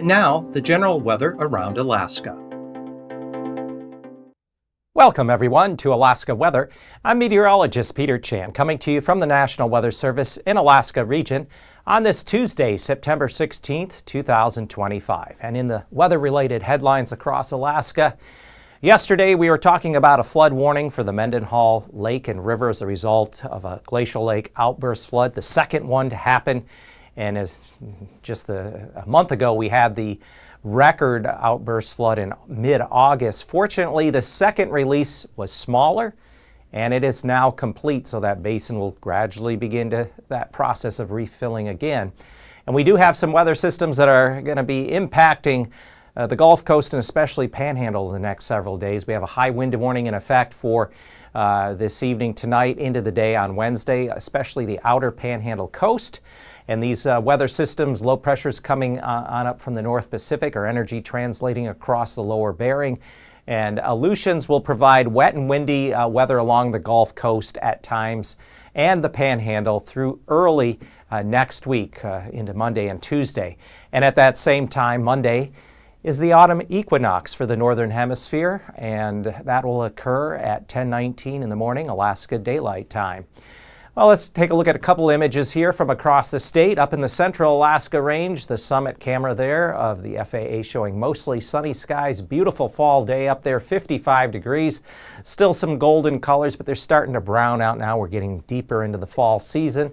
And now, the general weather around Alaska. Welcome, everyone, to Alaska Weather. I'm meteorologist Peter Chan, coming to you from the National Weather Service in Alaska region on this Tuesday, September 16th, 2025. And in the weather-related headlines across Alaska, yesterday we were talking about a flood warning for the Mendenhall Lake and River as a result of a glacial lake outburst flood, the second one to happen. And as just a month ago, we had the record outburst flood in mid-August. Fortunately, the second release was smaller, and it is now complete, so that basin will gradually begin that process of refilling again. And we do have some weather systems that are going to be impacting the Gulf Coast and especially Panhandle in the next several days. We have a high wind warning in effect for this evening, tonight, into the day on Wednesday, especially the outer Panhandle coast. And these weather systems, low pressures coming on up from the North Pacific, are energy translating across the lower Bering. And Aleutians will provide wet and windy weather along the Gulf Coast at times and the Panhandle through early next week into Monday and Tuesday. And at that same time, Monday is the autumn equinox for the Northern Hemisphere, and that will occur at 10:19 in the morning, Alaska Daylight Time. Well, let's take a look at a couple images here from across the state. Up in the central Alaska range, the summit camera there of the FAA showing mostly sunny skies. Beautiful fall day up there, 55 degrees. Still some golden colors, but they're starting to brown out now. We're getting deeper into the fall season.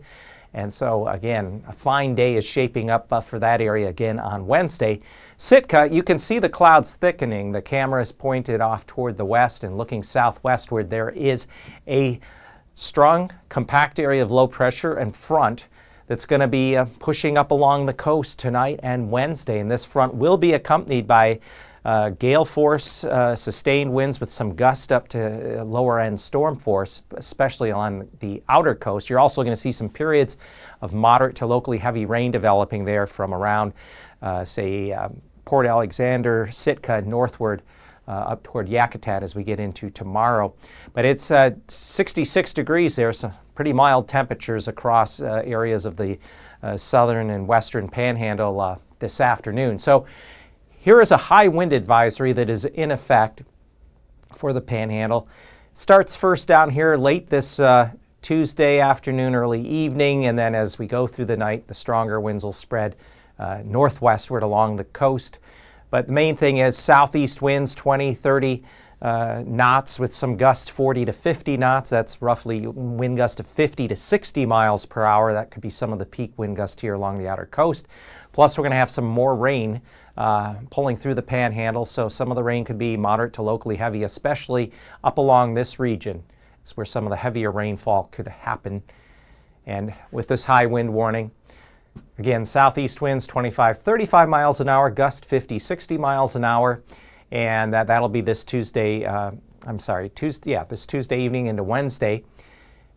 And so, again, a fine day is shaping up for that area again on Wednesday. Sitka, you can see the clouds thickening. The camera is pointed off toward the west and looking southwestward. There is a strong, compact area of low pressure and front that's going to be pushing up along the coast tonight and Wednesday. And this front will be accompanied by gale force, sustained winds with some gust up to lower end storm force, especially on the outer coast. You're also going to see some periods of moderate to locally heavy rain developing there from around, Port Alexander, Sitka, northward up toward Yakutat as we get into tomorrow. But it's 66 degrees there, so pretty mild temperatures across areas of the southern and western Panhandle this afternoon. So here is a high wind advisory that is in effect for the Panhandle. Starts first down here late this Tuesday afternoon, early evening, and then as we go through the night, the stronger winds will spread northwestward along the coast. But the main thing is southeast winds, 20, 30 knots with some gust 40 to 50 knots. That's roughly wind gust of 50 to 60 miles per hour. That could be some of the peak wind gust here along the outer coast. Plus, we're going to have some more rain pulling through the Panhandle, so some of the rain could be moderate to locally heavy, especially up along this region. It's where some of the heavier rainfall could happen. And with this high wind warning, again, southeast winds 25, 35 miles an hour, gust 50, 60 miles an hour. And that'll be this Tuesday, this Tuesday evening into Wednesday.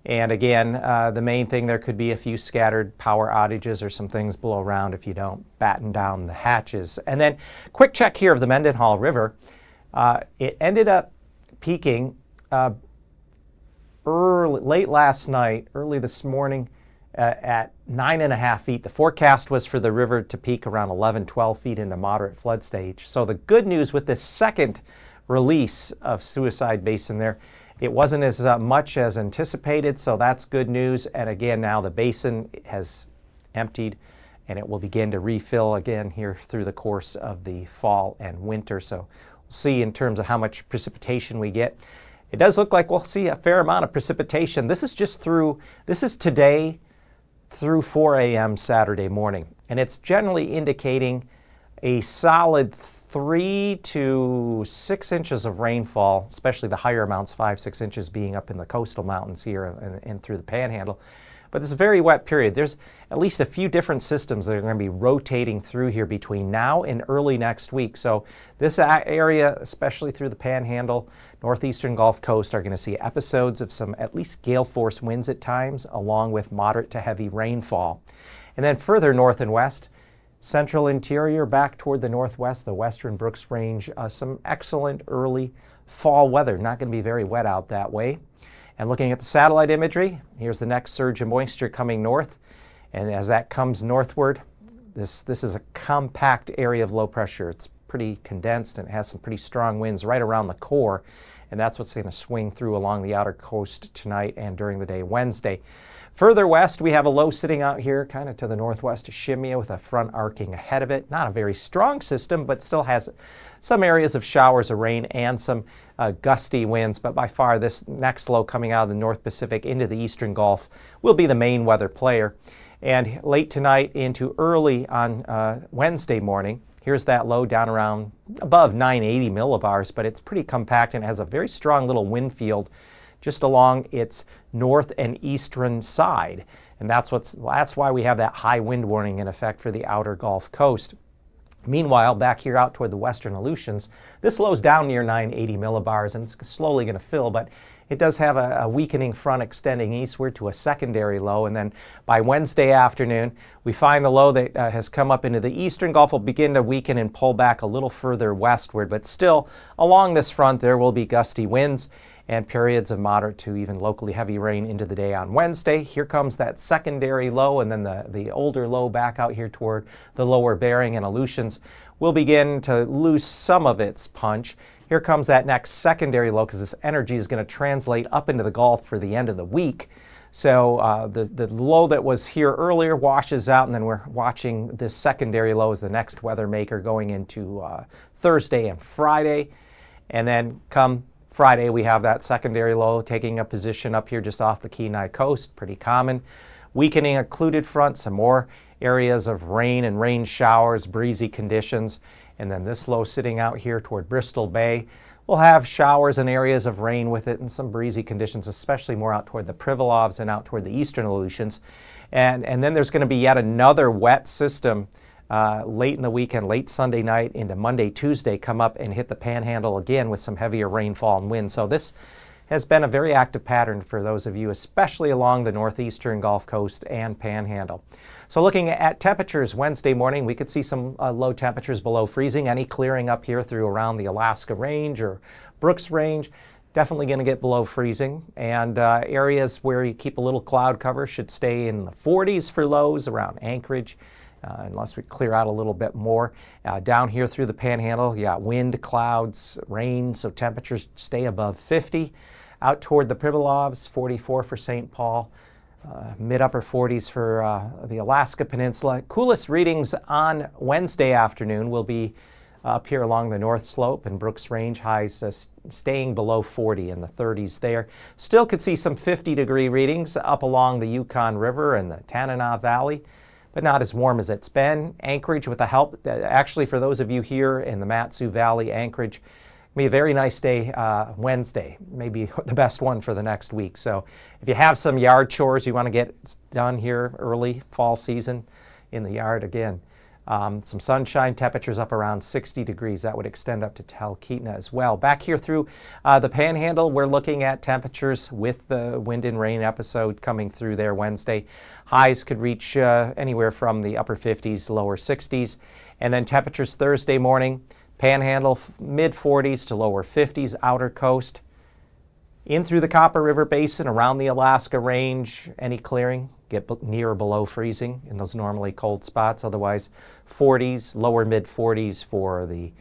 And again, the main thing, there could be a few scattered power outages or some things blow around if you don't batten down the hatches. And then quick check here of the Mendenhall River. It ended up peaking late last night, early this morning at 9.5 feet. The forecast was for the river to peak around 11, 12 feet into moderate flood stage. So the good news with this second release of Suicide Basin there, it wasn't as much as anticipated, so that's good news. And again, now the basin has emptied and it will begin to refill again here through the course of the fall and winter. So we'll see in terms of how much precipitation we get. It does look like we'll see a fair amount of precipitation. This is today through 4 a.m. Saturday morning, and it's generally indicating a solid 3 to 6 inches of rainfall, especially the higher amounts, 5, 6 inches being up in the coastal mountains here and through the Panhandle. But it's a very wet period. There's at least a few different systems that are going to be rotating through here between now and early next week. So this area, especially through the Panhandle, northeastern Gulf Coast, are going to see episodes of some at least gale force winds at times, along with moderate to heavy rainfall. And then further north and west, central interior back toward the northwest, the western Brooks Range, some excellent early fall weather. Not going to be very wet out that way. And looking at the satellite imagery, here's the next surge of moisture coming north. And as that comes northward, This is a compact area of low pressure. It's pretty condensed and it has some pretty strong winds right around the core, and that's what's going to swing through along the outer coast tonight and during the day Wednesday. Further west, we have a low sitting out here kind of to the northwest of Shimia with a front arcing ahead of it. Not a very strong system, but still has some areas of showers of rain and some gusty winds. But by far, this next low coming out of the North Pacific into the eastern Gulf will be the main weather player. And late tonight into early on Wednesday morning, here's that low down around above 980 millibars, but it's pretty compact and has a very strong little wind field just along its north and eastern side. And that's why we have that high wind warning in effect for the outer Gulf Coast. Meanwhile, back here out toward the western Aleutians, this low's down near 980 millibars and it's slowly going to fill, but it does have a weakening front extending eastward to a secondary low, and then by Wednesday afternoon, we find the low that has come up into the eastern Gulf will begin to weaken and pull back a little further westward, but still along this front there will be gusty winds and periods of moderate to even locally heavy rain into the day on Wednesday. Here comes that secondary low, and then the older low back out here toward the lower Bering and Aleutians will begin to lose some of its punch. Here comes that next secondary low because this energy is going to translate up into the Gulf for the end of the week. So the low that was here earlier washes out, and then we're watching this secondary low as the next weather maker going into Thursday and Friday. And then come Friday, we have that secondary low taking a position up here just off the Kenai coast, pretty common. Weakening occluded front, some more areas of rain and rain showers, breezy conditions. And then this low sitting out here toward Bristol Bay will have showers and areas of rain with it and some breezy conditions, especially more out toward the Pribilofs and out toward the eastern Aleutians. And then there's going to be yet another wet system late in the weekend, late Sunday night into Monday, Tuesday, come up and hit the Panhandle again with some heavier rainfall and wind. So this has been a very active pattern for those of you, especially along the northeastern Gulf Coast and Panhandle. So looking at temperatures Wednesday morning, we could see some low temperatures below freezing. Any clearing up here through around the Alaska Range or Brooks Range, definitely going to get below freezing. And areas where you keep a little cloud cover should stay in the 40s for lows around Anchorage. Unless we clear out a little bit more. Down here through the Panhandle, you got wind, clouds, rain, so temperatures stay above 50. Out toward the Pribilofs, 44 for St. Paul, mid-upper 40s for the Alaska Peninsula. Coolest readings on Wednesday afternoon will be up here along the North Slope and Brooks Range, highs staying below 40 in the 30s there. Still could see some 50-degree readings up along the Yukon River and the Tanana Valley, but not as warm as it's been. Anchorage with the help, actually for those of you here in the Mat-Su Valley, Anchorage, be a very nice day Wednesday, maybe the best one for the next week. So if you have some yard chores you want to get done here early fall season in the yard again, some sunshine, temperatures up around 60 degrees. That would extend up to Talkeetna as well. Back here through the Panhandle, we're looking at temperatures with the wind and rain episode coming through there Wednesday. Highs could reach anywhere from the upper 50s, lower 60s. And then temperatures Thursday morning, Panhandle mid 40s to lower 50s, outer coast. In through the Copper River Basin, around the Alaska Range, any clearing, get near or below freezing in those normally cold spots. Otherwise, 40s, lower mid 40s for the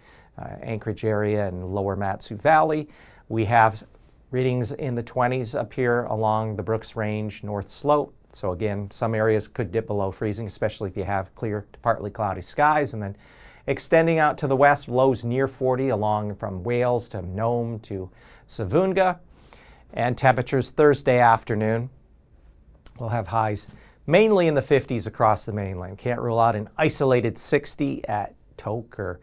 Anchorage area and lower Mat-Su Valley. We have readings in the 20s up here along the Brooks Range, North Slope. So again, some areas could dip below freezing, especially if you have clear to partly cloudy skies. And then extending out to the west, lows near 40 along from Wales to Nome to Savunga. And temperatures Thursday afternoon, we'll have highs mainly in the 50s across the mainland. Can't rule out an isolated 60 at Tok or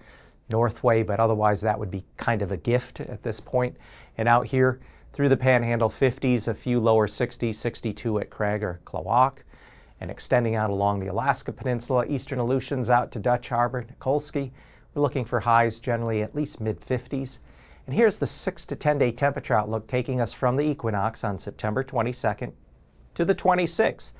Northway, but otherwise that would be kind of a gift at this point. And out here through the Panhandle, 50s, a few lower 60s, 62 at Craig or Klawock. And extending out along the Alaska Peninsula, eastern Aleutians out to Dutch Harbor, Nikolsky, we're looking for highs generally at least mid-50s. And here's the 6 to 10-day temperature outlook taking us from the equinox on September 22nd to the 26th.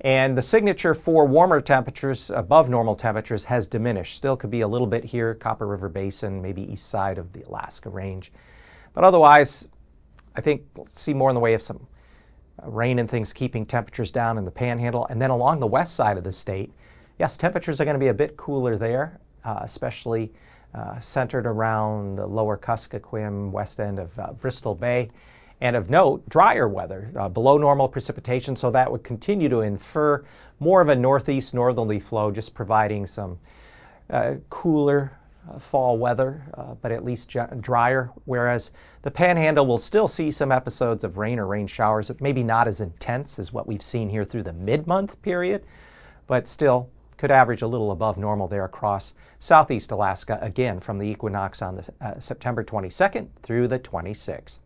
And the signature for warmer temperatures, above normal temperatures, has diminished. Still could be a little bit here, Copper River Basin, maybe east side of the Alaska Range. But otherwise, I think we'll see more in the way of some rain and things keeping temperatures down in the Panhandle. And then along the west side of the state, Yes, temperatures are going to be a bit cooler there, especially centered around the lower Kuskokwim, west end of Bristol Bay. And of note, drier weather, below normal precipitation, so that would continue to infer more of a northeast northerly flow, just providing some cooler fall weather, but at least drier, whereas the Panhandle will still see some episodes of rain or rain showers, maybe not as intense as what we've seen here through the mid-month period, but still could average a little above normal there across southeast Alaska, again from the equinox on the September 22nd through the 26th.